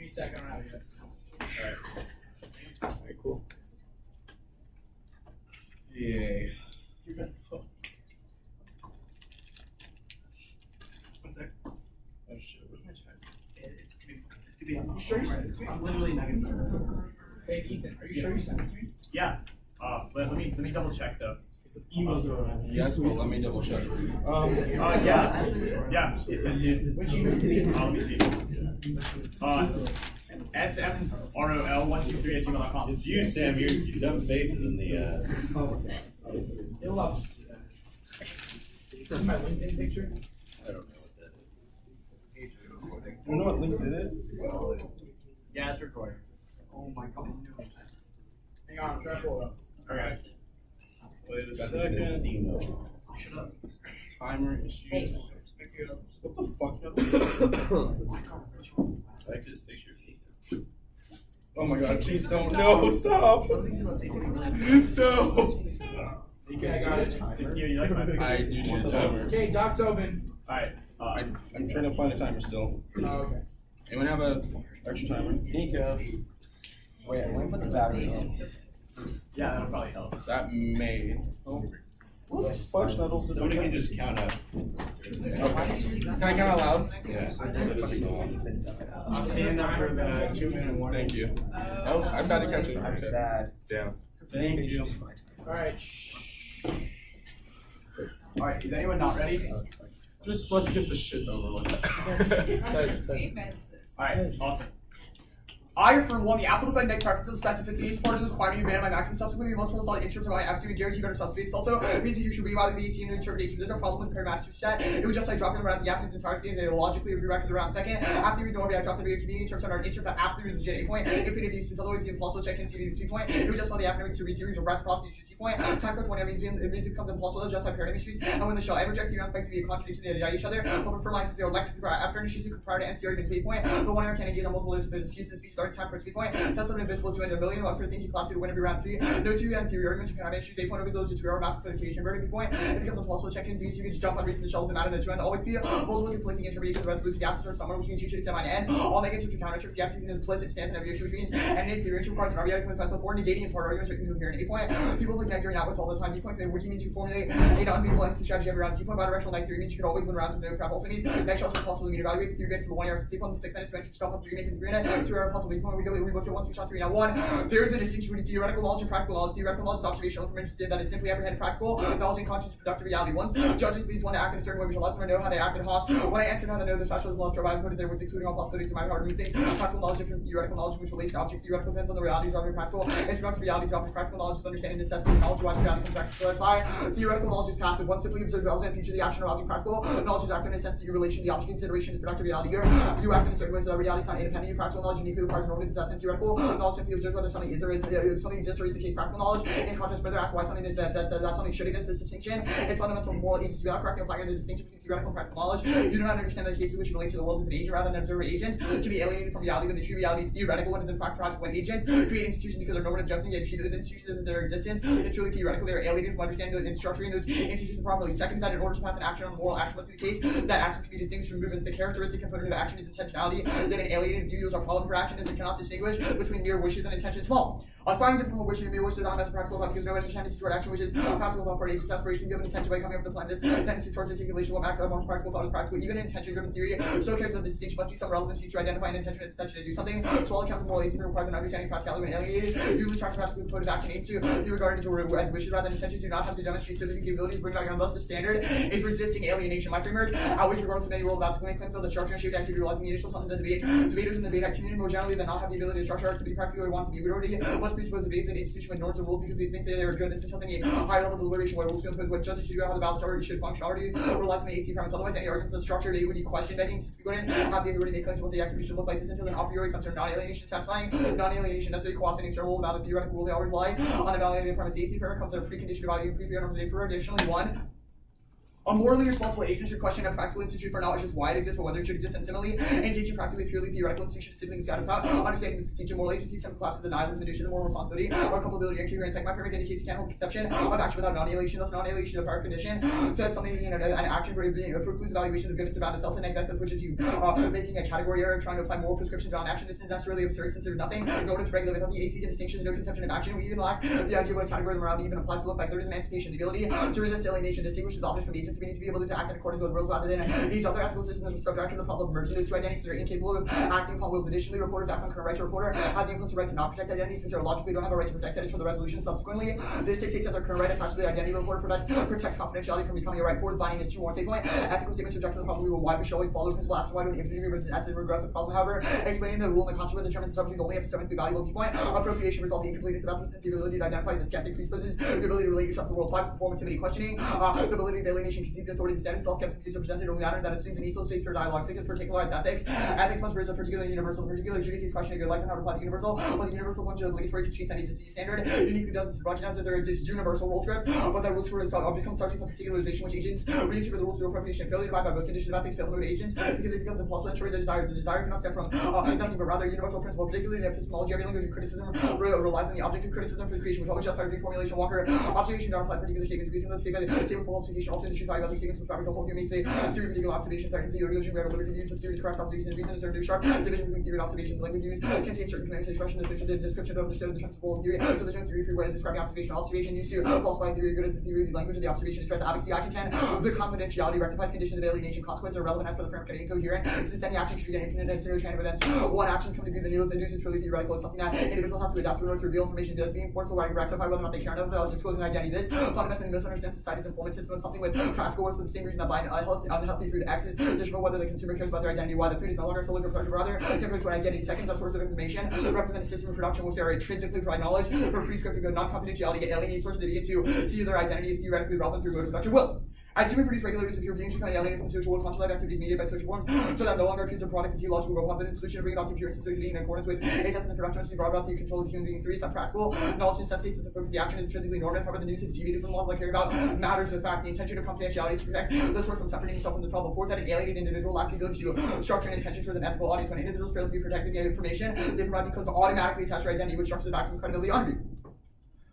me a second, I don't have it yet. Alright, cool. Yay. You're gonna fuck. One sec. Oh shit, where's my time? It's gonna be. Are you sure you sent it to me? I'm literally not gonna do it. Hey Ethan, are you sure you sent it to me? Yeah. Let me double check though. Emails are Yes, well, let me double check. Yeah, it's sent to you. Which email did you Let me see. smrol123@gmail.com. It's you, Sam. Your dumb face is in the. You'll love to see that. Is this my LinkedIn picture? I don't know what that is. You know what LinkedIn is? Yeah, it's recording. Oh my god. Hang on, I'm trying to pull it up. Okay. Wait a Got this second. Dino. Shut up. Timer issues. Hey. What the fuck? I like this picture. Oh my god, please don't. No, stop. No. Okay, I got it. You like my picture? I do need a timer. Okay, Doc's open. Alright. I'm trying to find a timer still. Oh, okay. Anyone have a extra timer? Niko. Wait, I'm gonna put the battery in. Yeah, that'll probably help. That may. Oh. What the fuck? Somebody can just count up. Can I count out loud? Yeah. I'll stand up for the 2 minute warning. Thank you. Oh, I've got to catch it. I'm sad. Yeah. Thank you. Alright. Alright, is anyone not ready? Just let's get this shit over with. Alright, awesome. I affirm one, the affirmative magnetic preferences specificity is part of the requirement to ban my maximum. Subsequently, the most result in terms of my absolute guaranteed better subspace. Also, means that you should reevaluate the EC interpretation. There's a problem with the parametric set. It would just like dropping around the after its entirety and they logically redirect around second. After you ignore me, I drop the video community in terms of our in terms of after the legit A point. If they did use since otherwise the impossible check and see the 3 point, it would just allow the academics to read theories of reciprocity to C point. Time code 20 means it becomes impossible to justify paradigm issues. And when the shell and reject theorems expect to be a contradiction to each other, but for lines they are lexically after issues prior to NCR even 3 point. The one error can engage on multiple layers of the disputes and speech starting time for 3 point. That's an invincible to end a million. One for things you collapse to win every round 3. No 2 and theory arguments. You can have issues. 8 point over those to 2 hour math clarification. Verdict point. It becomes impossible to check in. You can just jump on reason the shells and out of the 2 and always be multiple conflicting interpretations of the resolution gases or somewhere, which means you should examine and all negatives to counter trips. The active implicit stance and every issue, which means and if theory requires an RBI comes mental for negating is part arguments are incoherent. 8 point. People look negative outwards all the time. B point which means you formulate a non-beatable entity strategy every round. 2 point bidirectional negative theory means you could always win rounds with no crap. Also means next shells are possible to evaluate the theory gets to the 1 hour 6 on the 6 minutes when you stop up 3 minutes and 3 minutes 2 hour possible. We go we looked at 1 switch on 3 now 1. There is a distinction between theoretical knowledge and practical knowledge. Theoretical knowledge is observational information that is simply apprehended practical knowledge and conscious productive reality. Once judgments leads one to act in a certain way, we shall let them know how they act in Haas. When I answered how they know the special law of I've put it there was including all possibilities in my heart of new things. Practical knowledge different from theoretical knowledge, which relates to object. Theoretical depends on the realities of practical. It's productive reality to offer practical knowledge is understanding necessity knowledge why reality comes back to clarify. Theoretical knowledge is passive. One simply observes relevant future the action of object. Practical knowledge is active in a sense that your relation to the object consideration is productive reality. Here, you act in a certain way so that reality is not independent. Your practical knowledge uniquely requires normative assessment. Theoretical knowledge simply observes whether something is or is something exists or is the case. Practical knowledge, in contrast, further asks why something that something should exist. This distinction, it's fundamental moral agency without correctly applying the distinction between theoretical and practical knowledge. You do not understand the cases in which you relate to the world as an agent rather than an observer. Agents can be alienated from reality when the true reality is theoretical and is in fact practical. When agents create institutions because they're normative judgment, yet treat those institutions as their existence. It's truly theoretical. They are alienated from understanding those and structuring those institutions properly. Second is that in order to pass an action on moral action must be the case that action can be distinguished from movements. The characteristic component of action is intentionality. That an alienated view is our problem for action is it cannot distinguish between mere wishes and intentions. Small. Aspiring different from a wish and mere wish is not as a practical thought because no tendency toward action, which is practical thought for agent's aspiration given intention by coming up with a plan. This tendency towards articulation will act more practical thought is practical. Even intention-driven theory so cares that the distinction must be some relevancy to identify an intention and intention to do something. So all accounts of moral agency requires an understanding of practicality when alienated. You lose track of practical component of action aims to be regarded as wishes rather than intentions. Do not have to demonstrate so that the ability to bring back on thus the standard is resisting alienation. My framework outweighs regardless of any rule about the claim field the structure and shaped activity realizing the initial something that debaters in the debate community more generally than not have the ability to structure arts to be practically what we want to be. We already must presuppose the debates and institution with norms and rules because we think that they are good. This is something a higher level of deliberation where rules to impose what judges should do, how the balance already should function already relies on the AC premise. Otherwise, any arguments of structure they would be questioned begging since we wouldn't have the authority to make claims what the activity should look like. This until an a priori assumption of non-alienation satisfying non-alienation necessary quantity external about a theoretical rule they always rely on a validated premise. The AC premise comes as a precondition of value increase the norms of for additionally 1. A morally responsible agent should question a practical institute for knowledge just why it exists, but whether it should exist. And similarly, engaging practically with purely theoretical institutions simply scattered without understanding the teaching moral agency, some collapses the nihilism, minutia, the moral responsibility, or culpability and coherence. Like my framework indicates you can't hold conception of action without non-alienation, thus non-alienation of prior condition. So that's something being an action for being precludes evaluation of goodness about itself and negative, which is you making a category error, trying to apply moral prescription to non-action. This is necessarily absurd since there's nothing in order to regulate without the AC distinction, no conception of action. We even lack the idea what a category of morality even applies to look like. There is emancipation, the ability to resist alienation, distinguishes objects from agents. We need to be able to act in accordance with rules rather than needs. Other ethical systems are subject to the problem of merging those two identities that are incapable of acting upon wills. Additionally, reporters act on current right to reporter has the implicit right to not protect identity since they logically don't have a right to protect that is for the resolution. Subsequently, this dictates that their current right attached to the identity reporter protects confidentiality from becoming a right. Fourth, binding is 2 warrants. 8 point. Ethical statements subject to the problem we will why we should always follow principle asking why do an infinity as a regressive problem. However, explaining the rule and the consequence determines the subject is only epistemically valuable. B point. Appropriation results in incompleteness about the sensibility to identify as a skeptic presupposes the ability to relate yourself to the world. 5. Performativity questioning the validity of alienation conceive the authority of the standards. All skeptic views are presented in a manner that assumes an equal space for dialogue. 6. Particularized ethics. Ethics must present a particular and universal. The particular adjudicates questioning good life and how to apply the universal. While the universal function obligatory to treat any existing standard uniquely does this recognize that there exists universal rule scripts, but that rule scripts become subject to particularization, which agents reach for the rules of appropriation and failure to abide by both conditions of ethics fail to move agents because it becomes impossible to ensure the desire. The desire cannot stem from nothing but rather a universal principle, particularly in epistemology. Every language of criticism relies on the object of criticism for the creation, which always justifies reformulation. Walker observation don't apply particular statements. We can thus say by the same falsification, altering the truth value of these statements with fabric whole human say theory particular observation threatens the illusion we have liberty to use the theory to correct observation and reason is certain sharp division between theory and observation. The language used contains certain commands expression the description of understood the principle of theory. So there's no theory free way of describing observation. Observation used to falsify theory good as a theory. The language of the observation is advocacy. I contend the confidentiality rectifies conditions of alienation. Consequences are relevant as per the framework and incoherent. Since any action should get infinite and zero chain of events. One action come to be the news and news is purely theoretical. It's something that individuals have to adapt in order to reveal information that is being forced to rectify whether or not they care enough about disclosing identity. This fundamentally misunderstands society's employment system and something with practical words for the same reason that buying unhealthy food X is just about whether the consumer cares about their identity, why the food is no longer solely for pleasure, but rather compared to an identity. Second, a source of information represent a system of production which they are intrinsically provide knowledge for prescriptive good, not confidentiality, alienate sources that begin to see their identity is theoretically relevant through mode of production wills. As human produce regulators of human beings become alienated from the social world, conscious life activity mediated by social forms, so that no longer appears a product of theological robots. The solution to bring about the appearance of society in accordance with a test in the production must be brought about the control of human beings. 3. It's not practical. Knowledge necessitates that the focus of the action is intrinsically normative. However, the news has deviated from the law by caring about matters of fact. The intention of confidentiality is to protect the source from separating himself from the problem. 4. That an alienated individual lacks the ability to structure and intention towards an ethical audience. When individuals fail to be protected, the information they provide becomes automatically attached to identity, which structures the vacuum of credibility on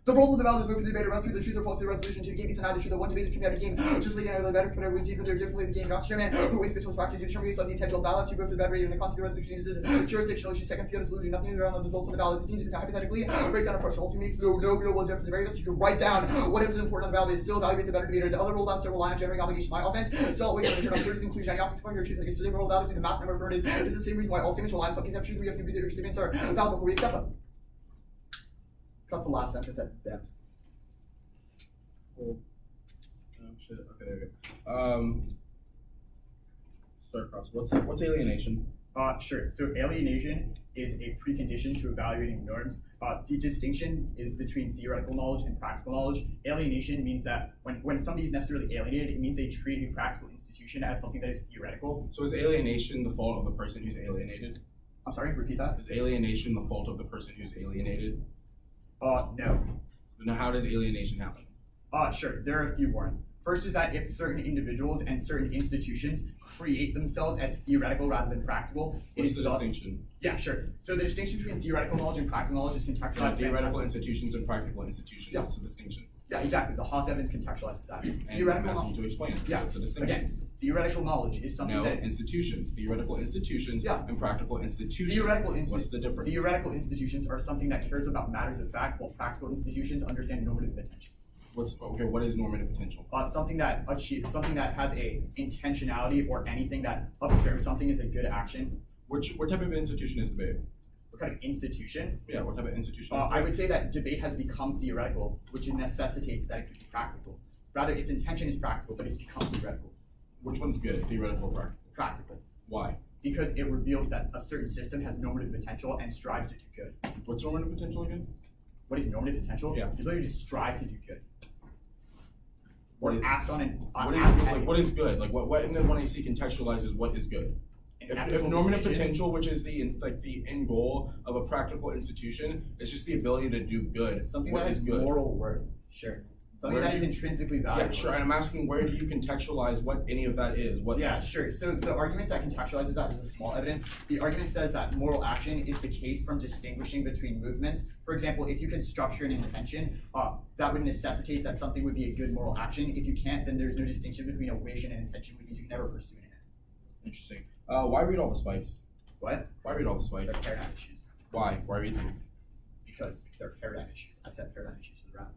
the role of the valid is moved to the debate rescue the truth or falsity resolution to the game is neither true. The one debate is committed game. Just like another better put wins even they're differently the game not determine who wins between factors to determine the integral balance. You go to the bad rate and the constitutional resolution is jurisdictional issue. Second field is losing nothing around the results of the ballot. It means if you hypothetically break down a frustrational to make no real difference. The very best you can write down whatever is important on the ballot is still evaluate the better debater. The other rule about several line generating obligation. My offense still always going to turn on third is inclusion. Any object for your truth. Like a specific rule about the math number for it is the same reason why all statements will line. Some conceptions we have to be their statements are valid before we accept them. Cut the last sentence at the end. Cool. Oh shit. Okay, there we go. Start across. What's alienation? Sure. So alienation is a precondition to evaluating norms. The distinction is between theoretical knowledge and practical knowledge. Alienation means that when somebody is necessarily alienated, it means they treat a practical institution as something that is theoretical. So is alienation the fault of the person who's alienated? I'm sorry, repeat that? Is alienation the fault of the person who's alienated? No. Now, how does alienation happen? Sure. There are a few warrants. First is that if certain individuals and certain institutions create themselves as theoretical rather than practical, What's the distinction? Yeah, sure. So the distinction between theoretical knowledge and practical knowledge is contextualized. Theoretical institutions and practical institutions. Yeah. What's the distinction? Yeah, exactly. The Haas evidence contextualizes that. And Theoretical I'm asking knowledge. you to explain it. So Yeah. what's the distinction? Again, theoretical knowledge is something No, that institutions. Theoretical institutions Yeah. and practical institutions. What's the difference? Theoretical institutions are something that cares about matters of fact, while practical institutions understand normative potential. What is normative potential? Something that has a intentionality or anything that observes something as a good action. What type of institution is debate? What kind of institution? Yeah, what type of institution? I would say that debate has become theoretical, which necessitates that it could be practical. Rather, its intention is practical, but it's become theoretical. Which one's good? Theoretical or practical? Practical. Why? Because it reveals that a certain system has normative potential and strives to do good. What's normative potential again? What is normative potential? Yeah. The ability to strive to do good. Or What is- act on an What is good? Like what? And then when I see contextualizes what is good. If normative potential, which is the end goal of a practical institution, is just the ability to do good. something what that is has good? moral worth. Sure. Something Where that is do you- intrinsically Yeah, valuable. sure. And I'm asking, where do you contextualize what any of that is? What? Yeah, sure. So the argument that contextualizes that is a small evidence. The argument says that moral action is the case from distinguishing between movements. For example, if you could structure an intention, that would necessitate that something would be a good moral action. If you can't, then there's no distinction between a wish and an intention, which means you can never pursue an end. Interesting. Why read all the spikes? What? Why read all the spikes? They're paradigm issues. Why? Why read them? Because they're paradigm issues. I said paradigm issues for the round.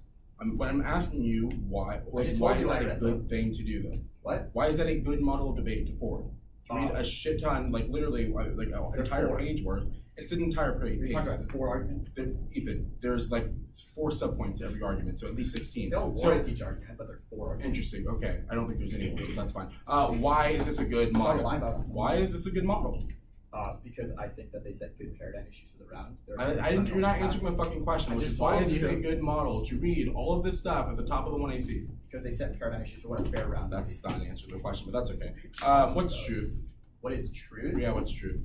But I'm asking you why. Like, just why told is you that I a read good thing to do though? What? Why is that a good model of debate to forward? To read a shit ton, like literally, like an They're entire four. page worth. It's an entire page. You're talking about 4 arguments. Ethan, there's like 4 subpoints to every argument, so at least 16. No, So one each argument, but they're 4 arguments. interesting. Okay, I don't think there's any more, so that's fine. Why is this a good model? Line by line. Why is this a good model? Because I think that they set good paradigm issues for the round. You're not answering my fucking question, I which just is why told is this a you. good model to read all of this stuff at the top of the 1AC? Because they set paradigm issues for what a fair round would be. That's not an answer to the question, but that's okay. What's truth? What is truth? Yeah, what's truth?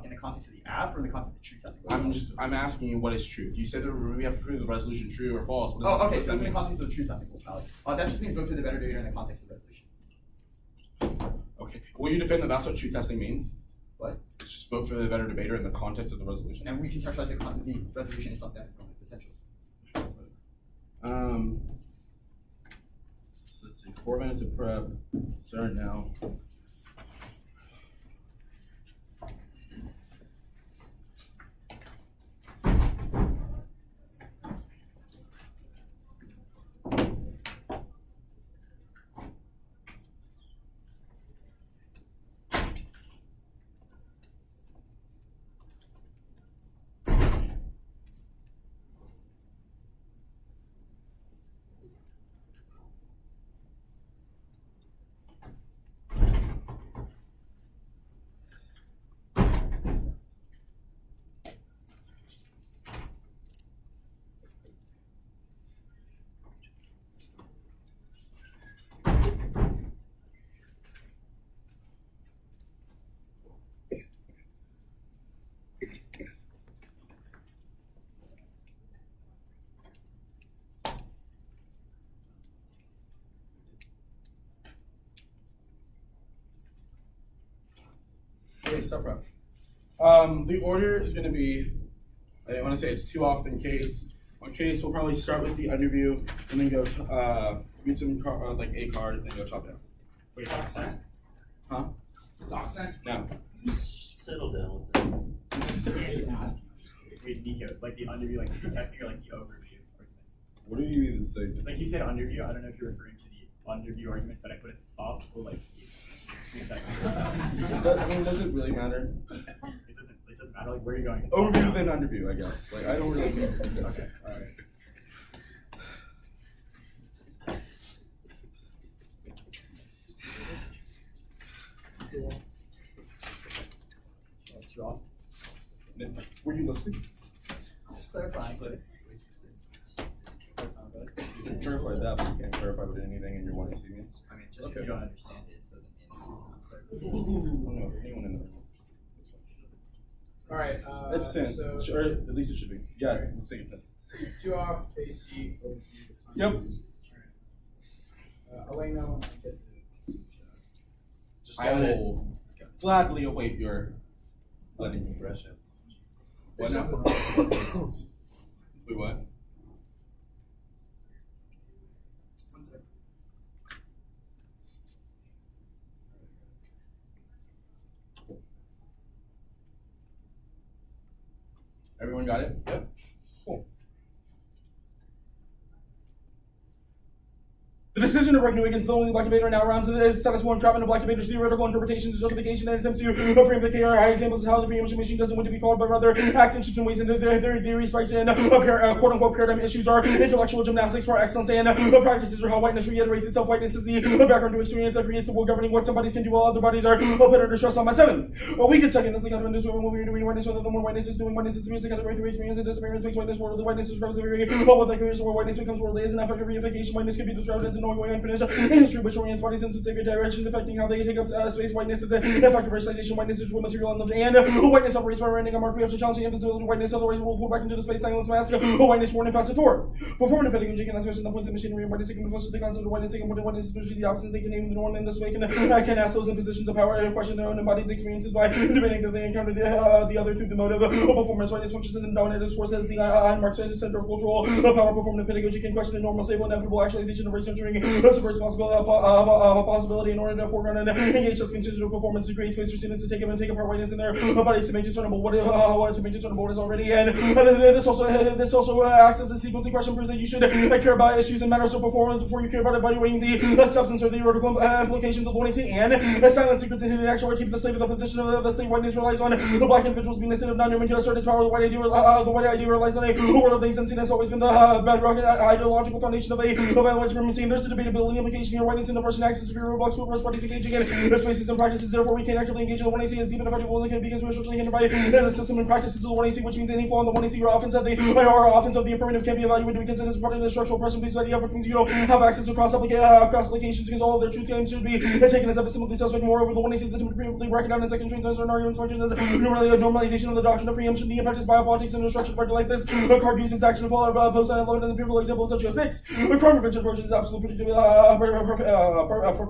In the context of the app or in the context of truth testing? I'm asking you what is truth. You said that we have to prove the resolution true or false. What does Oh, that- okay, what so does it's in that the context of the truth testing valid. That just means vote for the better debater in the context of the resolution. mean? Okay. Will you defend that that's what truth testing means? What? It's just vote for the better debater in the context of the resolution. And we can contextualize the resolution as something that has potential. So let's see, 4 minutes of prep. Start now. Okay, start prep. The order is going to be, I want to say it's 2 often case. On case, we'll probably start with the underview and then go read some like a card and then go top down. Wait, accent? Huh? Accent? No. Settle down with that. Wait, Niko, like the underview, like truth testing or like the overview arguments? What do you even say? Like you said underview, I don't know if you're referring to the underview arguments that I put at the top or like I mean, does it really matter? It doesn't matter, like where you're going. Overview then underview, I guess. Like I don't really care. Okay, alright. That's you off. Were you listening? Just clarifying. You can clarify that, but you can't clarify with anything in your 1AC means. I mean, just if you don't understand it, doesn't mean it's not clear. I don't know if anyone in the Alright, It's 10. so Or at least it should be. Yeah, let's take it 10. 2 off, AC, overview. Yep. Eleno, get Just I got it. will gladly await your letting me. Russia. What now? Wait, what? One sec. Everyone got it? Yep. Cool. The decision to break New against the only black debater now rounds is status one, trapping the black debater's theoretical interpretations, justification, and attempts to frame the KRI examples of how the preemption machine doesn't want to be called, but rather acts and shifts and ways into their theory spikes and quote-unquote paradigm issues are intellectual gymnastics for excellence and practices are how whiteness reiterates itself. Whiteness is the background to experience that creates the world governing what some bodies can do while other bodies are put under stress on my 7. A weak and second, that's like out of this when we're doing whiteness, whether the more whiteness is doing whiteness is the music out of the experience and disappearance makes whiteness worldly. Whiteness is represented but what that creates where whiteness becomes worldly is an effort of reification. Whiteness can be described as an only way unfinished in history, which orients bodies in specific directions, affecting how they take up space. Whiteness is an effective verticalization. Whiteness is real material and whiteness operates by rendering a mark we have to challenging invincibility. Whiteness otherwise will fall back into the space silence mask. Whiteness worn and fasted forward. Performative pedagogy can express the points of machinery and whiteness taking close to the concept of whiteness taking more than whiteness is the opposite. They can name the norm in this way can ask those in positions of power and question their own embodied experiences by debating that they encounter the other through the motive of performance. Whiteness functions in the dominant discourse as the unmarked center of cultural power. Performative pedagogy can question the normal, stable, inevitable actualization of race centering as a possibility in order to foreground and engage us considered performance to create space for students to take apart whiteness in their bodies to make discernible what is already. And this also acts as a sequencing question, proves that you should care about issues and matters of performance before you care about evaluating the substance or the theoretical implications of the whiteness. And silent secrets and hidden action where keep the slave in the position of the slave. Whiteness relies on the black individuals being listed of non-human to assert its power. The white idea relies on a world of things, and has always been the bedrock and ideological foundation of a white supremacy. And there's a debatability implication here. Whiteness in the person access superior roadblocks to oppressed parties engaging in the spaces and practices. Therefore, we can't actively engage in the 1AC as deep and effective because we're structurally hindered by the system and practices of the 1AC, which means any flaw in the 1AC or offense of the affirmative can be evaluated because it is part of the structural person based by the other things you don't have access to cross applications because all of their truth claims should be taken as epistemically suspect. Moreover, the 1AC is attempted to preemptively break down in second trains and certain arguments functions as normalization of the doctrine of preemption. The practice biopolitics and the structured party like this. Card uses action to follow both sides and the empirical example of such a 6. Crime prevention approach is absolute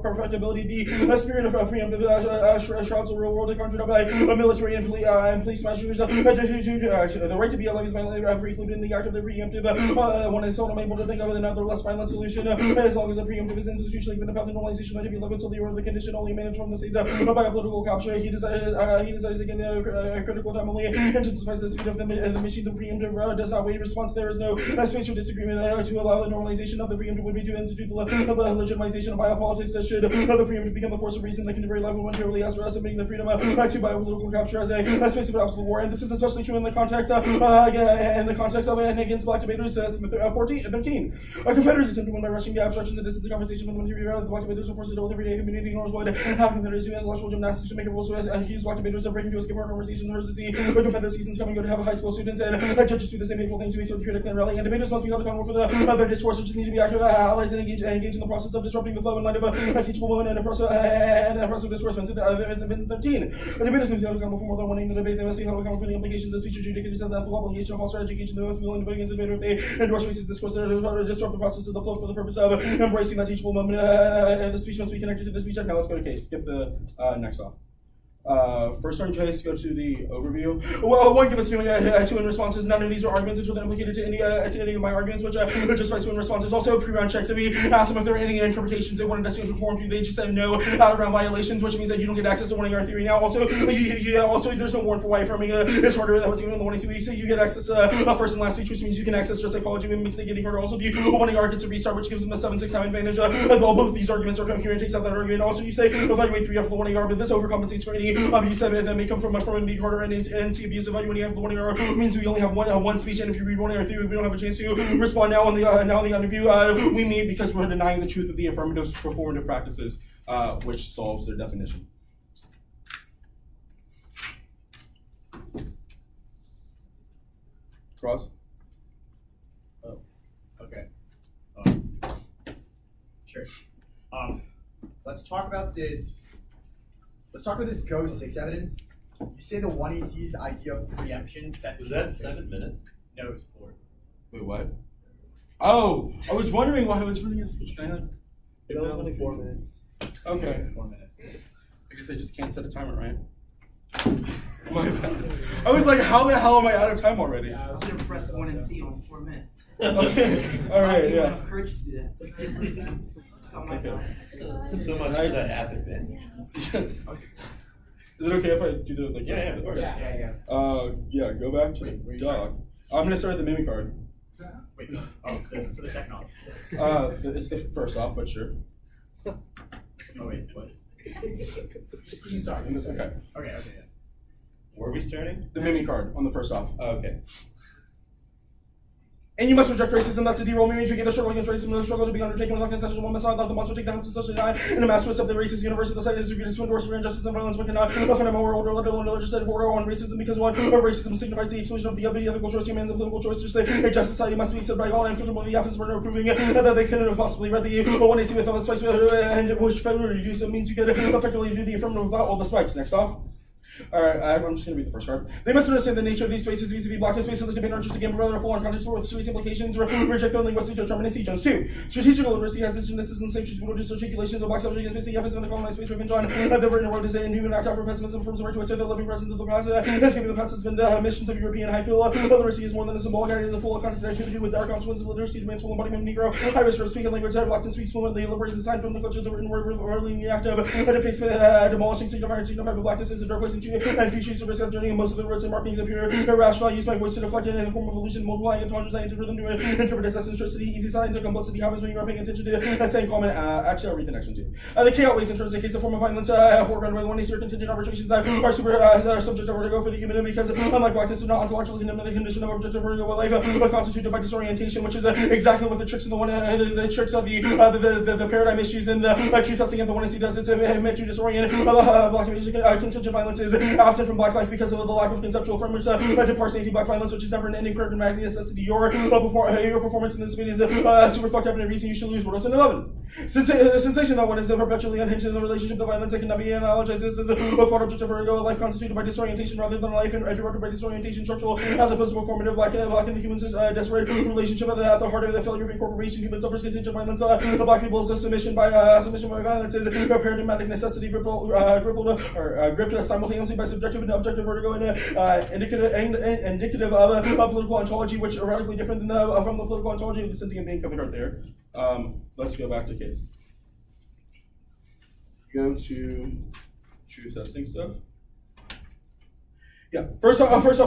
perfectibility. The spirit of preemptive shrouds the real world are conjured up by military and police measures. The right to be alive is violently precluded in the act of the preemptive. One is seldom able to think of another less violent solution as long as the preemptive is institutionally given about the normalization right to be alive until the order of the condition only managed from the states by a political capture. He desires again a critical time only intensifies the speed of the machine. The preemptive does not wait response. There is no space for disagreement to allow the normalization of the preemptive would be to institute the legitimization of biopolitics that should the preemptive become the force of reason that can be very life momentarily as submitting the freedom to biopolitical capture as a space of absolute war. And this is especially true in the context of and against black debaters. Smith 13. Competitors attempt to win by rushing the abstraction that distance the conversation with the material. The black debaters are forced to deal with everyday community norms would have competitors do intellectual gymnastics to make it rules so as accused black debaters of breaking to escape our conversations in order to see the competitive seasons coming go to have high school students and judges do the same hateful things to expect critically and rally. And debaters must be held accountable for their discourse, which need to be active allies and engage in the process of disrupting the flow in light of a teachable moment and a process of discourse. 13. The debaters must be held accountable for more than one aim in the debate. They must be held accountable for the implications of speech adjudicators and the obligation of false education. They must be willing to vote against the debater if they endorse racist discourse to disrupt the process of the flow for the purpose of embracing that teachable moment. The speech must be connected to the speech. Now let's go to case. Skip the next off. First on case, go to the overview. Well, one give us two in responses. None of these are arguments until they're implicated to any of my arguments, which just two in responses. Also, pre-round checks. If we ask them if there are any interpretations they wanted us to conform to, they just said no out of round violations, which means that you don't get access to one of our theory now. Also, there's no warrant for why affirming it's harder than what's even in the 1AC. So you get access first and last speech, which means you can access just psychology, which makes it getting harder. Also, the 1AR gets a restart, which gives them a 7-6 time advantage. Well, both of these arguments are coherent, takes out that argument. Also, you say evaluate 3 after the 1AR, but this overcompensates for any abuse that may come from affirming being harder and anti-abuse evaluating after the 1AR means we only have one speech, and if you read 1AR theory, we don't have a chance to respond now on the interview. We meet because we're denying the truth of the affirmative performative practices, which solves their definition. Cross. Oh, okay. Sure. Let's talk about this. Let's talk about this Go 6 evidence. You say the 1AC's idea of preemption sets. Was that 7 minutes? No, it was 4. Wait, what? Oh, I was wondering why I was running a speech. Can I have? It was only 4 minutes. Okay. 4 minutes. I guess I just can't set a timer, right? My bad. I was like, how the hell am I out of time already? I was gonna press 1 and C on 4 minutes. Okay. All right. Yeah. I'm encouraged to do that. Oh my God. So much for that habit, man. Is it okay if I do the like? Yeah, of course. Yeah. Go back to Wait, dog. I'm gonna start at the mimic card. Wait. So the second off. It's the first off, but sure. Oh wait, what? You start. Okay. Okay. Where are we starting? The mimic card on the first off. Oh, okay. And you must reject racism. That's a D-roll, meaning to get the struggle against racism, the struggle to be undertaken with concession one must not let the monster take the house of society and the mass twist of the racist universe of the side is to endorse for injustice and violence. We cannot offend a more order, let alone a legislative order on racism, because one, racism signifies the exclusion of the ethical choice, humans, and political choice. Just a just society must be accepted by all, and comfortable the office burner proving that they couldn't have possibly read the one AC with all the spikes, and which federal use means you could effectively do the affirmative without all the spikes. Next off. Alright, I'm just going to read the first card. They must understand the nature of these spaces vis-a-vis blackness spaces that debate are interested in rather full on context with serious implications or reject their linguistic determinacy. Jones 2. Strategical literacy has its genesis in safe religious articulations of black subject against the efforts of the colonized space revenge on the written word is an inhuman act for pessimism from the right to assert the living presence of the past has given the past has been the missions of European high feel. Literacy is more than a symbolic idea, it is a full of content activity with our consequences. Literacy demands full embodiment of Negro. High risk for speaking language that blackness speaks fluently, liberates the sign from the culture of the written word, early in the act of defacement, demolishing signified blackness is a dark place and future to risk of journey, and most of the words and markings appear irrational. I use my voice to deflect it in the form of illusion, multiplying entendres. I enter them to interpret as eccentricity. Easy sign to complicity happens when you are paying attention to saying comment. Actually, I'll read the next one too. The chaos ways in terms of case of form of violence foregrounded by the one nature contingent arbitrations that are subject to vertigo for the human, because unlike blackness, is not ontologically condemned to the condition of objective vertigo of life, but constituted by disorientation, which is exactly what the tricks in the one the tricks of the paradigm issues in the truth testing of the one does. It's meant to disorient. Black contingent violence is absent from black life because of the lack of conceptual frameworks to parse anti-black violence, which is never an ending paradigmatic necessity. Your performance in this debate is super fucked up and a reason you should lose. What else in 11? Sensation that one is perpetually unhinged in the relationship to violence that cannot be analogized. This is a part object of vertigo, a life constituted by disorientation rather than a life interrupted by disorientation, structural as opposed to performative. Black in the human's desperate relationship at the heart of the failure of incorporation. Human suffers contingent violence. The black people's submission by violence is a paradigmatic necessity gripped simultaneously by subjective and objective vertigo and indicative of a political ontology, which are radically different than from the political ontology of the sentient being coming right there. Let's go back to case. Go to truth testing stuff. Yeah. First off, the first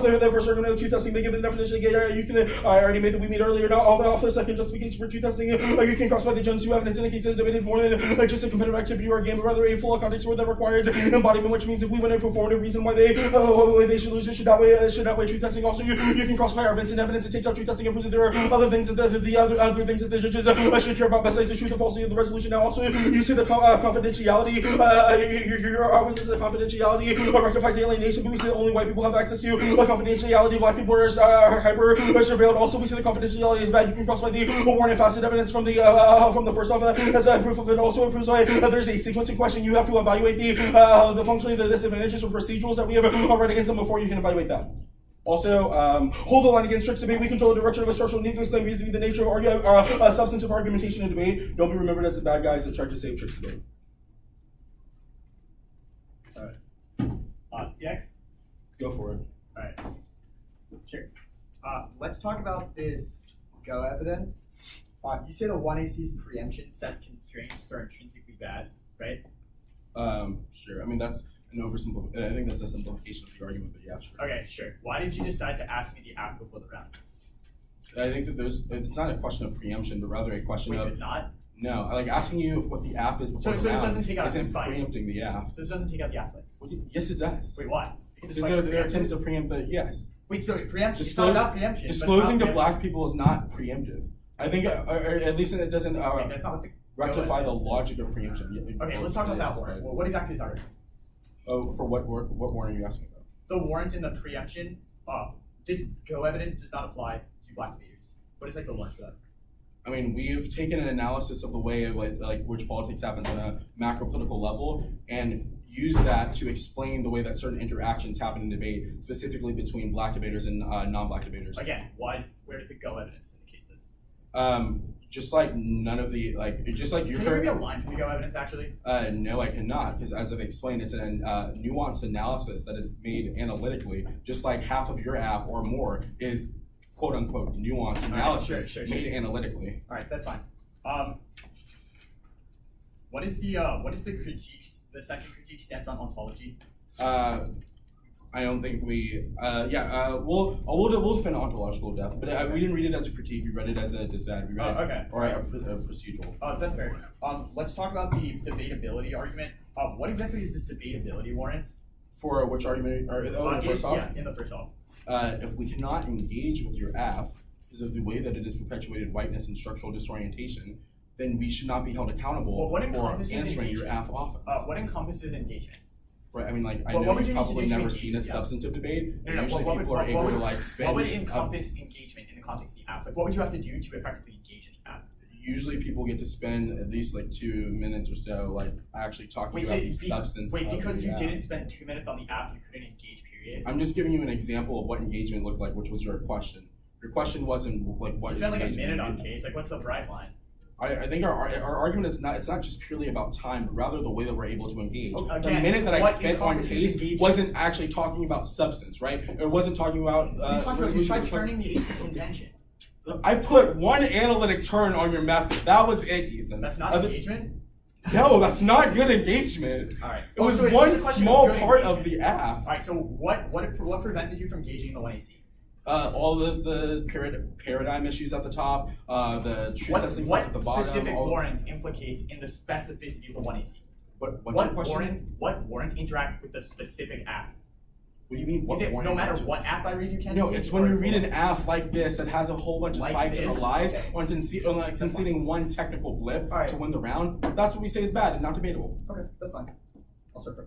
argument of truth testing, they give the definition again. You can, I already made the we meet earlier. Now, off the second justification for truth testing, you can cross by the Jones 2 evidence indicate that the debate is more than just a competitive activity or a game, but rather a full context word that requires embodiment, which means if we win a performative reason why they should lose, it should outweigh truth testing. Also, you can cross by our Vincent evidence. It takes out truth testing and proves that there are other things that the other things that the judges should care about besides the truth and falsity of the resolution. Now, also, you see the confidentiality. Your argument is the confidentiality rectifies alienation, but we see that only white people have access to. The confidentiality, black people are hyper surveilled. Also, we see the confidentiality is bad. You can cross by the warrant and facet evidence from the first off as proof of it. Also, it proves that there's a sequencing question. You have to evaluate the functionally the disadvantages or procedurals that we have read against them before you can evaluate that. Also, hold the line against strict debate. We control the direction of a structural neatness claim vis-a-vis the nature of substantive argumentation in debate. Don't be remembered as the bad guys that tried to save tricks debate. CX? Go for it. Alright. Sure. Let's talk about this go evidence. You say the 1AC's preemption sets constraints are intrinsically bad, right? Sure. I mean, that's an oversimplification. I think that's a simplification of the argument, but yeah, sure. Okay, sure. Why did you decide to ask me the app before the round? I think that it's not a question of preemption, but rather a question of... it's not? No, I like asking you what the app is before so the this round doesn't take out isn't spikes. preempting the app. So this doesn't take out the app spikes? Yes, it does. Wait, why? Because there are attempts to preempt, but yes. Wait, so it's preemption. It's not about preemption. Disclosing to black people is not preemptive. I think, or at least it doesn't that's not what the rectify the logic of preemption. Okay, let's talk about that warrant. Well, what exactly is our argument? Oh, for what warrant are you asking about? The warrants in the preemption, this go evidence does not apply to black debaters. What is like the warrant for that? I mean, we've taken an analysis of the way of like which politics happens on a macro political level and use that to explain the way that certain interactions happen in debate, specifically between black debaters and non-black debaters. Again, where does the go evidence indicate this? Just like none of the just like you. Can you give me a line from the go evidence actually? No, I cannot, because as I've explained, it's a nuanced analysis that is made analytically. Just like half of your app or more is quote unquote nuanced analysis sure. made analytically. All right, that's fine. What is the critiques? The second critique stance on ontology. I don't think we. We'll defend ontological depth, but we didn't read it as a critique. We read it as a dissent. We read it, or a procedural. That's fair. Let's talk about the debatability argument. What exactly is this debatability warrant? For which argument? In the first off. Yeah, in the first off. If we cannot engage with your app, because of the way that it has perpetuated whiteness and structural disorientation, then we should not be held accountable Well, what for encompasses answering your engagement? AF offense. What encompasses engagement? Right, I mean, like, I Well, know what would you've you need to probably do to never engage seen a with the app? substantive debate, No, and no, usually what would- people are what able would- to, like, spin. What would encompass engagement in the context of the app? Like, what would you have to do to effectively engage in the app? Usually people get to spend at least, like, 2 minutes or so, like, actually talking Wait, about so the substance of because the you app. didn't spend 2 minutes on the app, you couldn't engage, period? I'm just giving you an example of what engagement looked like, which was your question. Your question wasn't, like, what You is spent like a engagement? minute on case, like what's the bright line? I think our argument is not, it's not just purely about time, but rather the way that we're able to engage. Oh, The again, minute that I what spent on encompasses case engagement? wasn't actually talking about substance, right? It wasn't talking about. What are you talking about? You resolution, tried it was turning the async intention. I put one analytic turn on your method. That was it, Ethan. That's not Other- engagement? No, that's not good engagement. Alright. It was so it's one a question small good part of engagement. the app. Alright, so what prevented you from gauging the 1AC? All the paradigm issues at the top, the truth testing stuff at the What bottom. specific all- warrant implicates in the specificity of the 1AC? What's your question? What warrant interacts with the specific app? What do you mean? What Is it warrant no matter interacts what with app I read you can No, engage, it's when or- you read an app like this that has a whole bunch of Like spikes and this? relies Okay. on conceding one technical blip Alright. to win the round. That's what we say is bad and not debatable. Okay, that's fine. I'll start from.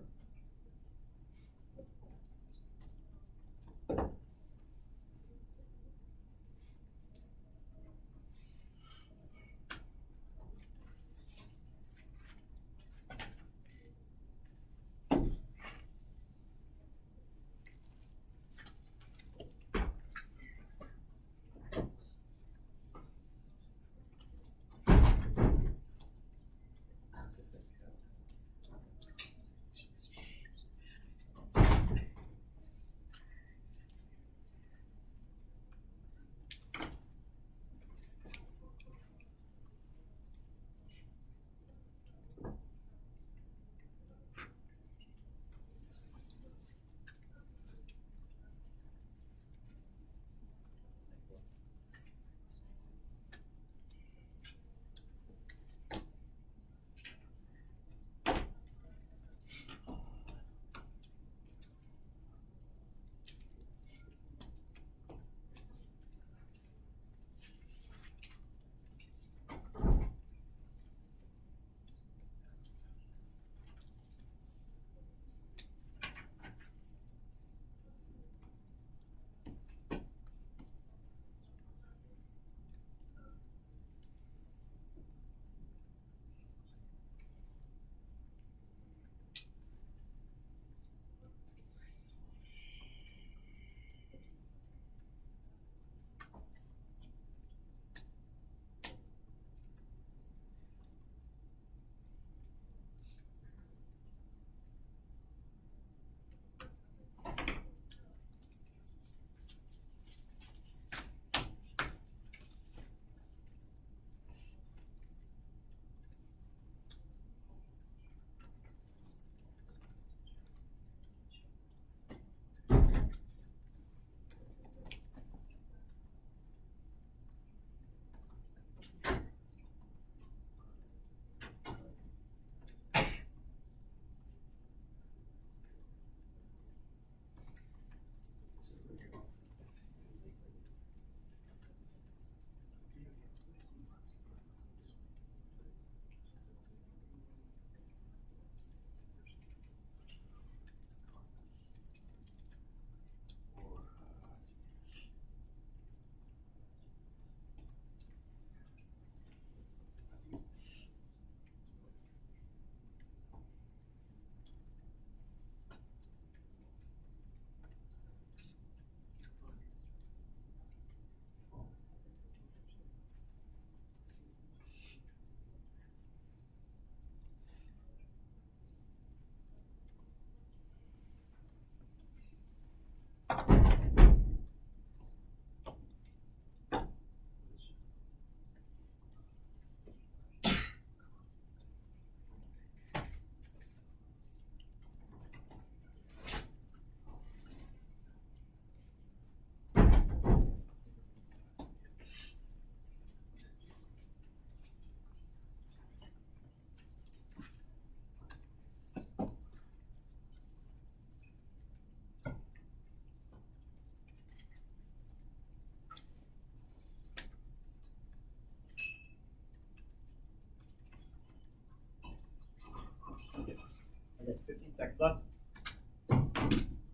seconds left.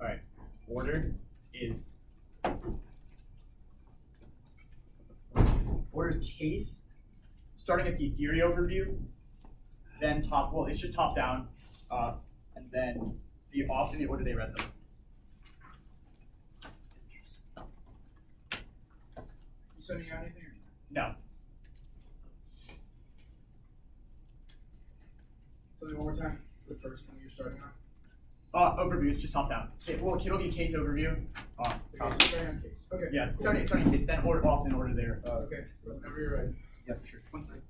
Alright. Order is case, starting at the theory overview, then it's just top down, and then the off in the order they read them. You sending out anything? No. Tell me one more time. The first one you're starting on. Overview is just top down. It'll be case overview. Okay, so starting on case. Okay. Yeah, starting case, then order off in order there. Okay. Whenever you're ready. Yeah, for sure. 1 second.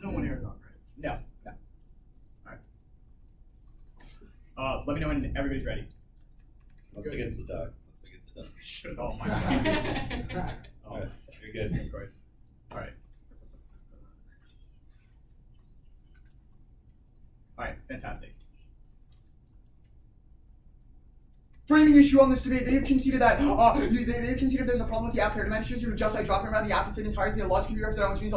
No one here, right? No. Alright. Let me know when everybody's ready. Once against the dog. Oh my god. All right, you're good. Of course. Alright. Alright, fantastic. Framing issue on this debate, they've conceded that they've conceded there's a problem with the app dimensions. You just like dropping around the app in entirety, the logic can be represented, which means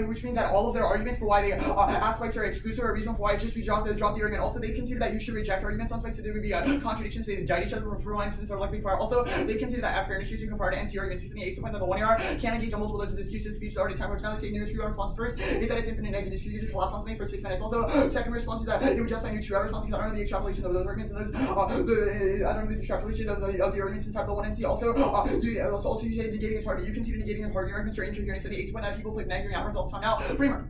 which means that all of their arguments for why the aspects are exclusive are a reason for why it just be dropped the argument. Also, they've conceded that you should reject arguments on specs that there would be contradictions. They indict each other for line for this are likely prior. Also, they've conceded that affirmed issues can compare to NC arguments using the ace point that the 1AR can engage on multiple loads of excuses. Speech already time for now. Say new true response first is that it's infinite negative excuse to collapse on something for 6 minutes. Also, second response is that it would justify new true response because I don't know the extrapolation of those arguments and those I don't know the extrapolation of the arguments inside the 1NC. Also, you say negating is hard. You consider negating and hard arguments during interviewing. So the ace point that people click negative outwards all the time. Now, framework.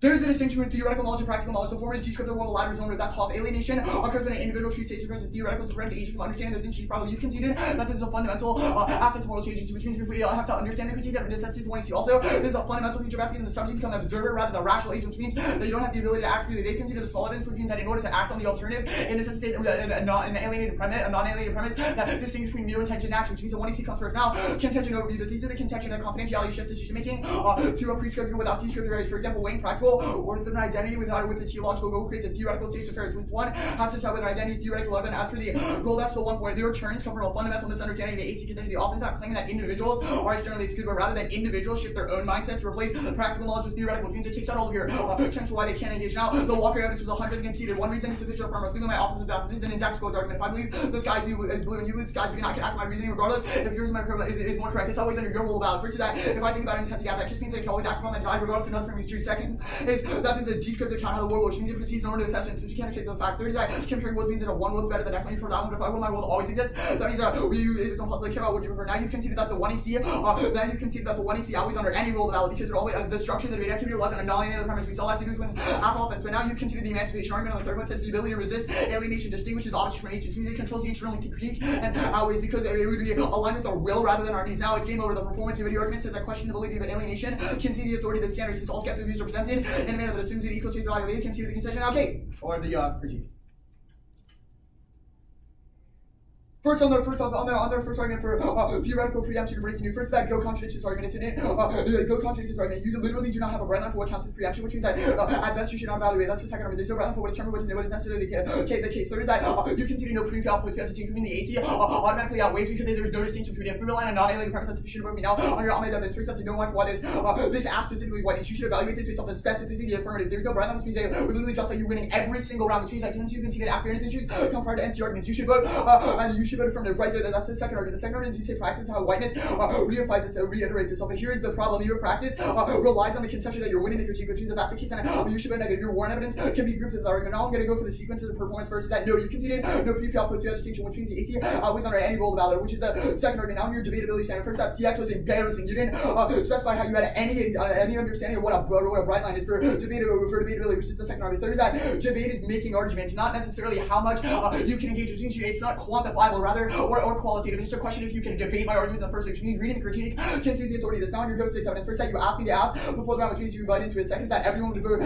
There is a distinction between theoretical knowledge and practical knowledge. The former is descriptive, the latter is known that's called alienation. Occurs when an individual treats state differences theoretical difference agents from understanding those issues. Probably you've conceded that this is a fundamental aspect of moral change, which means we have to understand the critique that necessitates one see. Also, there's a fundamental feature of ethics and the subject become an observer rather than a rational agent, which means that you don't have the ability to act freely. They consider the small evidence, which means that in order to act on the alternative, it necessitates a non-alienated premise that distinguishes between mere intention and action, which means that one see comes first. Now, contention overview. That these are the contention and confidentiality shift decision making to a prescriptive without descriptive areas. For example, weighing practical or the identity with the teleological goal creates a theoretical state of affairs. With one has to decide whether an identity is theoretical or not. As for the goal, that's the one point. Their returns come from a fundamental misunderstanding of the AC contention. The often not claiming that individuals are externally excluded, but rather that individuals shift their own mindsets to replace practical knowledge with theoretical, which means it takes out all of your terms for why they can't engage. Now, the Walker evidence was 100% conceded. One reason is sufficient for assuming my office is that this is an index code argument. If I believe the sky is blue and you believe the sky is green, I can act on my reasoning regardless if yours is more correct. It's always under your rule about it. First is that if I think about it in that just means that I can always act upon that desire regardless of another frame is true. Second is that is a descriptive account how the world works, which means it precedes an order of assessment, so you can't take those facts. Third is that comparing worlds means that one world is better than the next one. For that one, if I will, my world always exists. That means it doesn't really care about what you prefer. Now you've conceded that the 1AC always under any rule of valid because they're always the structure of the debate activity relies on a non-alienated premise, which all I have to do is win alpha offense. But now you've conceded the emancipation argument on the third one says the ability to resist alienation distinguishes objects from nature. It means it controls the internal critique and outweighs because it would be aligned with our will rather than our needs. Now it's game over. The performativity argument says that questioning the validity of alienation concede the authority of the standard since all skeptical views are presented in a manner that assumes it equals to reliability. Concede the concession. Okay, or the critique. First on their first argument for theoretical preemption and breaking news. First, that Go contradicts his argument. It's in it. Go contradicts his argument. You literally do not have a bright line for what counts as preemption, which means that at best you should not evaluate. That's the second argument. There's no bright line for what determines what is necessarily the case. Third is that you conceded no pre-fail points distinction between the AC automatically outweighs because there's no distinction between a free line and non-alienated premise that's sufficient for me. Now, on your Ahmed evidence, first have to know why for why this app specifically is white. You should evaluate this based off the specificity of the affirmative. There's no bright line, which means that we're literally just like you winning every single round, which means that you conceded app fairness issues compared to NC arguments. You should vote and you should vote affirmative right there. That's the second argument. The second argument is you say practice how whiteness reiterates itself. And here's the problem. Your practice relies on the conception that you're winning the critique, which means that that's the case. And you should be negative. Your warrant evidence can be grouped as the argument. Now I'm going to go for the sequence of the performance first. That no, you conceded no pre-fail post distinction, which means the AC was under any role of valor, which is the second argument. Now in your debatability standard, first that CX was embarrassing. You didn't specify how you had any understanding of what a bright line is for debatability, which is the second argument. Third is that debate is making argument, not necessarily how much you can engage, which means it's not quantifiable, rather or qualitative. It's just a question if you can debate my argument in the first place, which means reading the critique concedes the authority. This now in your Go 6 evidence. First that you asked me to ask before the round, which means you invite into it. Second is that everyone would vote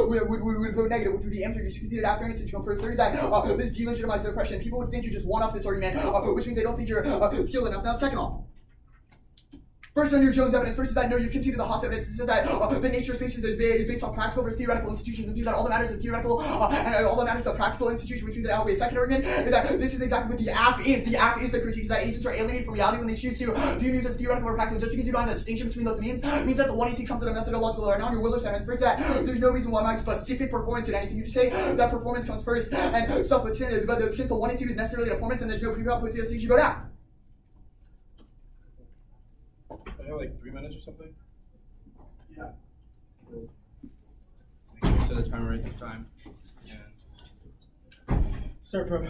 would vote negative, which would be answered. You conceded after fairness to come first. Third is that this delegitimizes the question. People would think you just won off this argument, which means they don't think you're skilled enough. Now second off. First on your Jones evidence. First is that no, you've conceded the Haas evidence. It says that the nature of spaces is based on practical versus theoretical institutions. It means that all that matters is theoretical and all that matters is a practical institution, which means that a second argument is that this is exactly what the AF is. The AF is the critique, is that agents are alienated from reality when they choose to view news as theoretical or practical. Just because you don't have a distinction between those means that the one you see comes at a methodological or non-your sentence. For example, there's no reason why my specific performance in anything. You just say that performance comes first and stuff, but since the one you see is necessarily a performance and there's no pre-comp, you should go down. I have like 3 minutes or something. Yeah. Make sure you set a timer right this time. And start prep.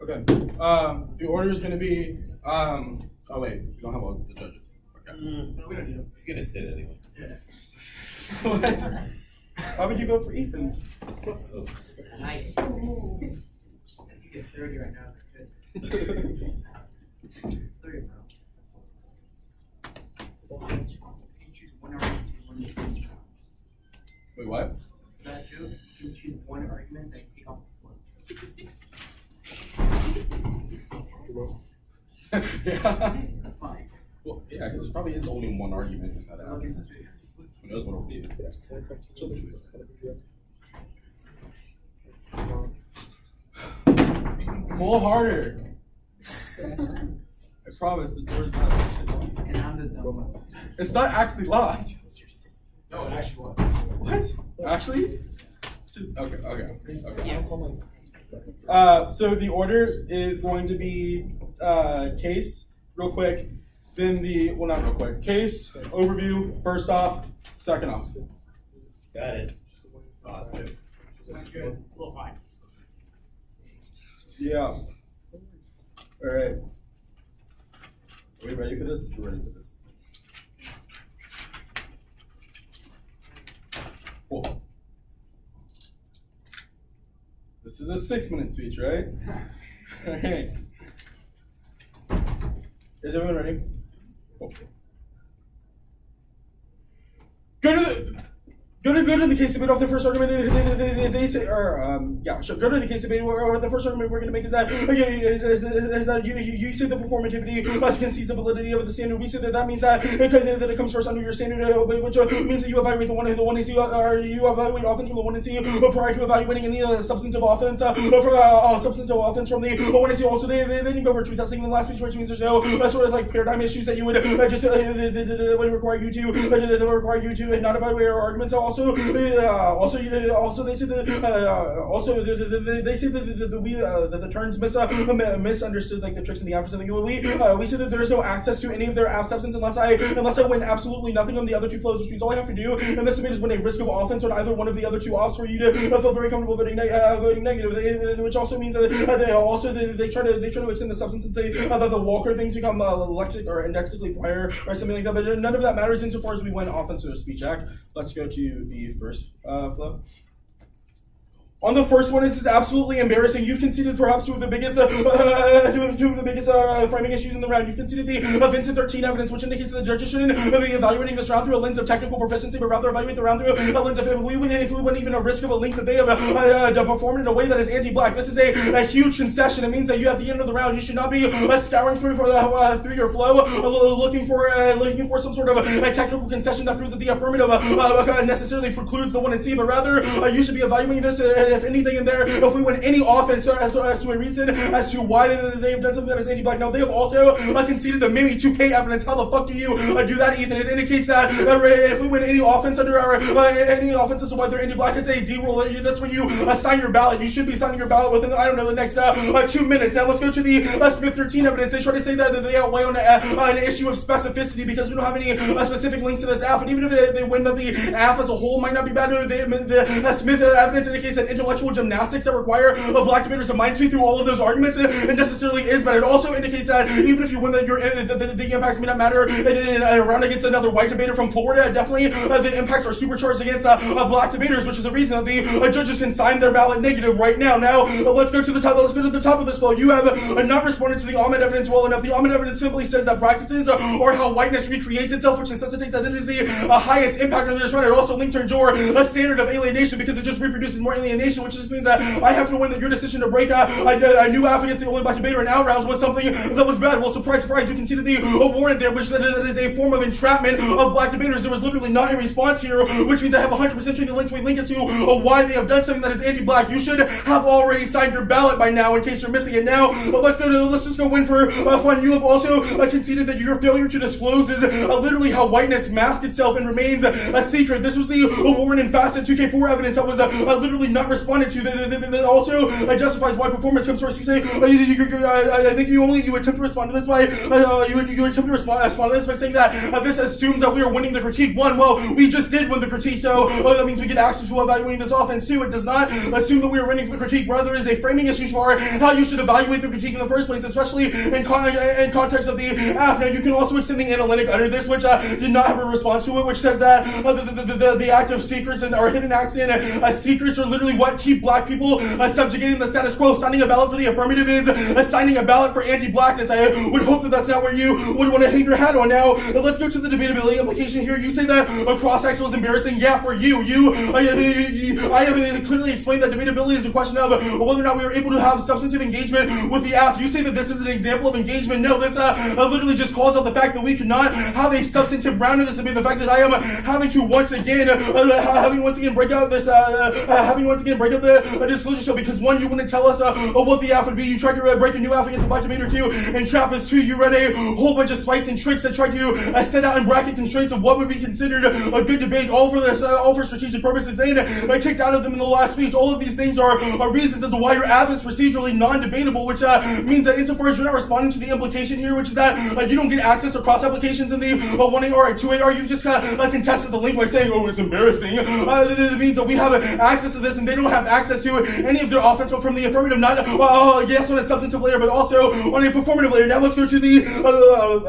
Okay. The order is going to be. Oh wait, we don't have all the judges. Okay. No, we don't need them. He's gonna sit anyway. What? Why would you vote for Ethan? Nice. You get 30 right now. Good. 30, bro. You can choose one argument to one mistake. Wait, what? That joke, you can choose one argument that you take off the floor. Yeah. That's fine. Well, yeah, because there probably is only one argument in that Look album. at this video. Who knows what it'll be? Pull harder. I promise the door's not actually locked. And I'm the dumb. It's not actually locked. No, it actually was. What? Actually? Just okay. So the order is going to be case, real quick, then not real quick, case, overview, first off, second off. Got it. Awesome. Sounds good. A little fine. Yeah. All right. Are we ready for this? We're ready for this. Cool. This is a 6-minute speech, right? Okay. Is everyone ready? Cool. Go to the case debate off the first argument. They say, sure. Go to the case debate. Or the first argument we're going to make is that you say the performativity concedes the validity of the standard. We say that means that it comes first under your standard, which means that you evaluate the one AC, or you evaluate offense from the one AC prior to evaluating any substantive offense from the one AC. Also, they didn't go over truth testing in the last speech, which means there's no sort of like paradigm issues that you would just would require you to not evaluate our arguments. Also, they say that the terms misunderstood like the tricks and the after something. We say that there is no access to any of their aft substance unless I win absolutely nothing on the other two flows, which means all I have to do in this debate is win a risk of offense on either one of the other two offs for you to feel very comfortable voting negative. Which also means that they try to extend the substance and say that the Walker things become lexic or indexically prior or something like that. But none of that matters insofar as we win offense to the speech act. Let's go to the first flow. On the first one, this is absolutely embarrassing. You've conceded perhaps two of the biggest framing issues in the round. You've conceded the Vincent 13 evidence, which indicates that the judges shouldn't be evaluating this round through a lens of technical proficiency, but rather evaluate the round through a lens of if we win even a risk of a link that they have performed in a way that is anti-black. This is a huge concession. It means that you at the end of the round, you should not be scouring through your flow, looking for some sort of a technical concession that proves that the affirmative necessarily precludes the one in C, but rather you should be evaluating this. If anything in there, if we win any offense as to a reason as to why they have done something that is anti-black. Now, they have also conceded the Mimi 2K evidence. How the fuck do you do that, Ethan? It indicates that if we win any offense under our any offense as to why they're anti-black, it's a D rule. That's when you sign your ballot. You should be signing your ballot within, the next 2 minutes. Now, let's go to the Smith 13 evidence. They try to say that they outweigh on an issue of specificity because we don't have any specific links to this AF. And even if they win that the AF as a whole might not be bad, the Smith evidence indicates that intellectual gymnastics that require black debaters to mind tweet through all of those arguments it necessarily is, but it also indicates that even if you win that the impacts may not matter in a round against another white debater from Florida. Definitely the impacts are supercharged against black debaters, which is the reason that the judges can sign their ballot negative right now. Now let's go to the top of this flow. You have not responded to the Ahmed evidence well enough. The Ahmed evidence simply says that practices or how whiteness recreates itself, which necessitates that it is the highest impact of this round. It also linked to your standard of alienation because it just reproduces more alienation, which just means that I have to win that your decision to break a new AF against the only black debater in out rounds was something that was bad. Well, surprise, you conceded the warrant there, which said that it is a form of entrapment of black debaters. There was literally not a response here, which means I have 100% checking the link between as to why they have done something that is anti-black. You should have already signed your ballot by now, in case you're missing it now. Let's just go win for fun. You have also conceded that your failure to disclose is literally how whiteness masks itself and remains a secret. This was the Warren and Facet 2K4 evidence that was literally not responded to. That also justifies why performance comes first. You say, I think you attempt to respond to this by you attempt to respond to this by saying that this assumes that we are winning the critique. Well, we just did win the critique, so that means we get access to evaluating this offense too. It does not assume that we are winning the critique. Rather, it is a framing issue for how you should evaluate the critique in the first place, especially in context of the AF. Now, you can also extend the analytic under this, which did not have a response to it, which says that the act of secrets and our hidden acts and secrets are literally what keep black people subjugating the status quo. Signing a ballot for the affirmative is signing a ballot for anti-blackness. I would hope that that's not where you would want to hang your hat on. Now, let's go to the debatability implication here. You say that a cross-sex was embarrassing. Yeah, for you. I have clearly explained that debatability is a question of whether or not we are able to have substantive engagement with the AF. You say that this is an example of engagement. No, this literally just calls out the fact that we cannot have a substantive round of this. I mean, the fact that I am having to once again break out this the disclosure show because one, you wouldn't tell us what the AF would be. You tried to break a new AF against a black debater two, and trap us two. You read a whole bunch of spikes and tricks that tried to set out and bracket constraints of what would be considered a good debate, all for strategic purposes, and kicked out of them in the last speech. All of these things are reasons as to why your AF is procedurally non-debatable, which means that insofar as you're not responding to the implication here, which is that you don't get access to cross applications in the 1A or 2A, you just contested the link by saying, oh, it's embarrassing. It means that we have access to this, and they don't have access to any of their offense from the affirmative, not yes on a substantive layer, but also on a performative layer. Now let's go to the,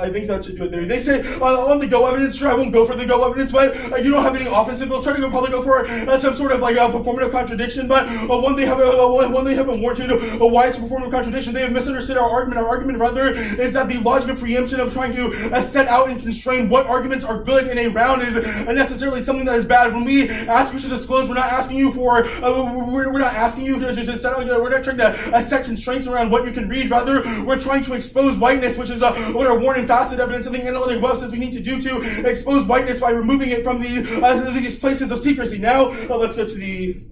I think that should do it there. They say on the go evidence, sure, I won't go for the go evidence, but you don't have any offensive. They'll try to probably go for some sort of like a performative contradiction, but one they haven't warranted why it's a performative contradiction. They have misunderstood our argument. Our argument rather is that the logic of preemption of trying to set out and constrain what arguments are good in a round is necessarily something that is bad. When we ask you to disclose, we're not asking you for, we're not asking you to set out, we're not trying to set constraints around what you can read. Rather, we're trying to expose whiteness, which is what our worn and facet evidence and the analytic above says we need to do to expose whiteness by removing it from these places of secrecy. Now, let's go to the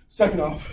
second off.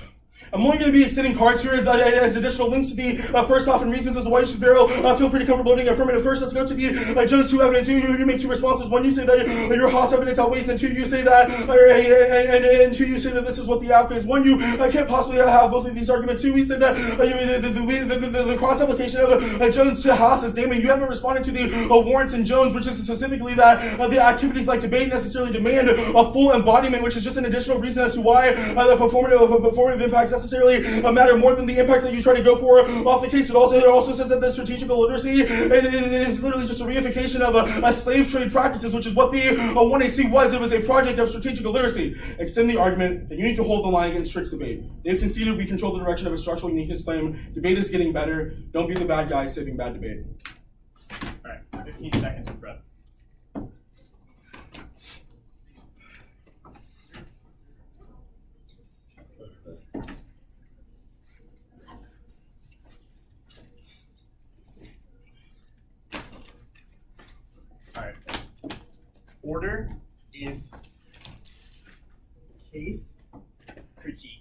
I'm only going to be extending cards here as additional links to the first off and reasons as to why you should feel pretty comfortable doing affirmative. First, let's go to the Jones 2 evidence. You make two responses. One, you say that your Haas evidence outweighs, and two, you say that, and two, you say that this is what the alpha is. One, you can't possibly have both of these arguments. Two, we said that the cross application of Jones to Haas is damning. You haven't responded to the warrants in Jones, which is specifically that the activities like debate necessarily demand a full embodiment, which is just an additional reason as to why the performative impacts necessarily matter more than the impacts that you try to go for off the case. It also says that the strategical literacy is literally just a reification of a slave trade practices, which is what the 1AC was. It was a project of strategical literacy. Extend the argument that you need to hold the line against Strick's debate. They've conceded we control the direction of a structural uniqueness claim. Debate is getting better. Don't be the bad guy saving bad debate. All right, 15 seconds of breath. Alright. Order is case, critique.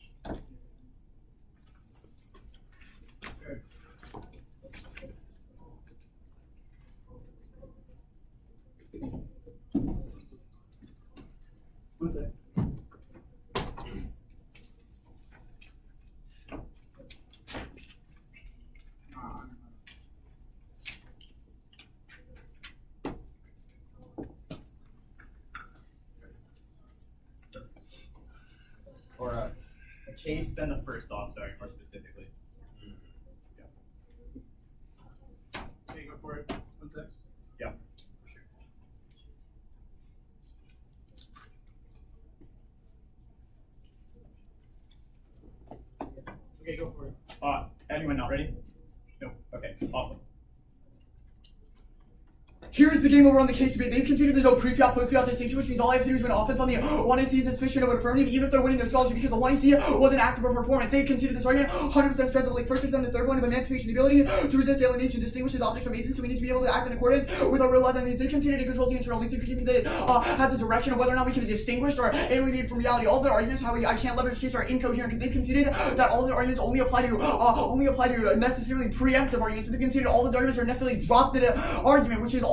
Or a case, then the first off, sorry, more specifically. Yeah. Okay, go for it. 1 sec. Yeah. Okay, go for it. Anyone not ready? No. Okay, awesome. Here's the game over on the case debate. They've considered there's no pre-fiat, post-fiat distinction, which means all I have to do is win offense on the 1AC is insufficient of an affirmative, even if they're winning their scholarship, because the 1AC was an active performance. They've considered this argument 100% strength of the link. First exam, the third one of emancipation, the ability to resist alienation, distinguishes objects from agents, so we need to be able to act in accordance with our real life enemies. They considered it controls the internal link. They critique that it has a direction of whether or not we can be distinguished or alienated from reality. All of their arguments, how I can't leverage case, are incoherent, because they've considered that all of their arguments only apply to necessarily preemptive arguments. But they've considered all of the arguments are necessarily dropped the argument, which is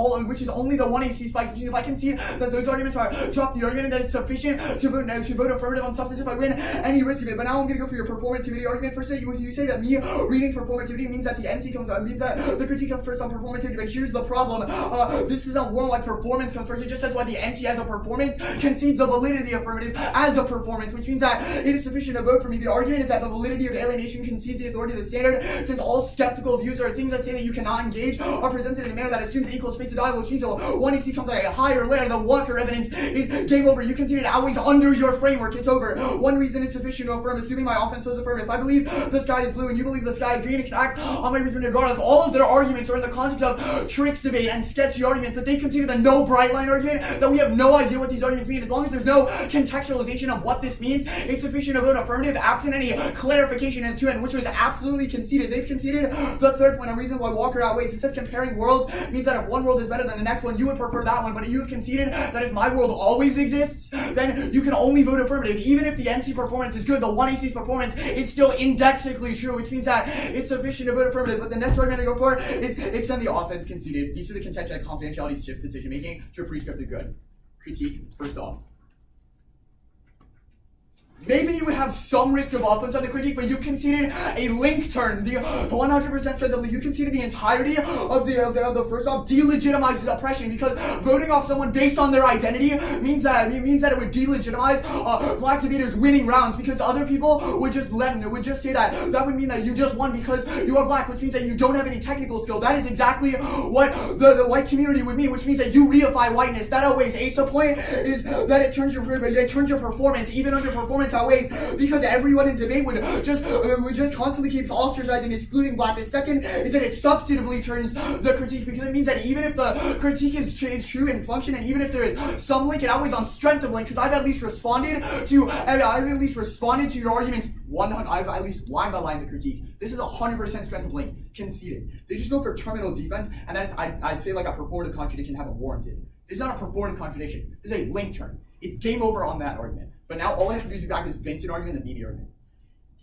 only the 1AC spikes. If I can see that those arguments are drop the argument and that it's sufficient to vote affirmative on substance if I win any risk of it. But now I'm going to go for your performativity argument. First, you say that me reading performativity means that the NC comes means that the critique comes first on performativity. But here's the problem: this is not one why performance comes first. It just says why the NC as a performance concedes the validity of affirmative as a performance, which means that it is sufficient to vote for me. The argument is that the validity of alienation concedes the authority of the standard, since all skeptical views or things that say that you cannot engage are presented in a manner that assumes an equal space of dialogue, which means that 1AC comes at a higher layer. The Walker evidence is game over. You concede it outweighs under your framework. It's over. One reason is sufficient to affirm, assuming my offense is affirmative. If I believe the sky is blue and you believe the sky is green, it can act on my reason regardless. All of their arguments are in the context of tricks debate and sketchy arguments, but they consider the no bright line argument that we have no idea what these arguments mean. As long as there's no contextualization of what this means, it's sufficient to vote affirmative absent any clarification in the two end, which was absolutely conceded. They've conceded the third point, a reason why Walker outweighs. It says comparing worlds means that if one world is better than the next one, you would prefer that one, but you have conceded that if my world always exists, then you can only vote affirmative. Even if the NC performance is good, the 1AC's performance is still indexically true, which means that it's sufficient to vote affirmative. But the next argument to go for is extend the offense conceded. These are the contention and confidentiality shift decision making to a prescriptive good. Critique, first off. maybe you would have some risk of offense on the critique, but you conceded a link turn, the 100% strength of the, you conceded the entirety of the first off delegitimizes oppression, because voting off someone based on their identity means that it would delegitimize black debaters winning rounds, because other people would just say that would mean that you just won because you are black, which means that you don't have any technical skill. That is exactly what the white community would mean, which means that you reify whiteness. That outweighs Asa point is that it turns your performance, even under performance outweighs, because everyone in debate would just constantly keep ostracizing and excluding blackness. Second is that it substantively turns the critique, because it means that even if the critique is true in function, and even if there is some link, it outweighs on strength of link, because I've at least responded to your arguments 100. I've at least line by line the critique. This is 100% strength of link, conceded. They just go for terminal defense, and then I'd say like a purported contradiction haven't warranted. This is not a purported contradiction. This is a link turn. It's game over on that argument. But now all I have to do is do back this Vincent argument and the media argument.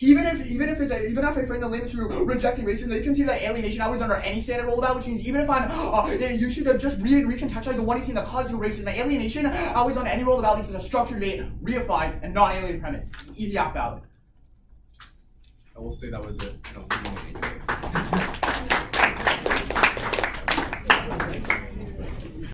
Even if I frame the limits through rejecting racism, they consider that alienation always under any standard rolled about, which means even if you should have just recontextualized the one you see in the causal racism, alienation always on any rolled about because a structured debate reifies and non-alien premise. Easy half valid. I will say that was it.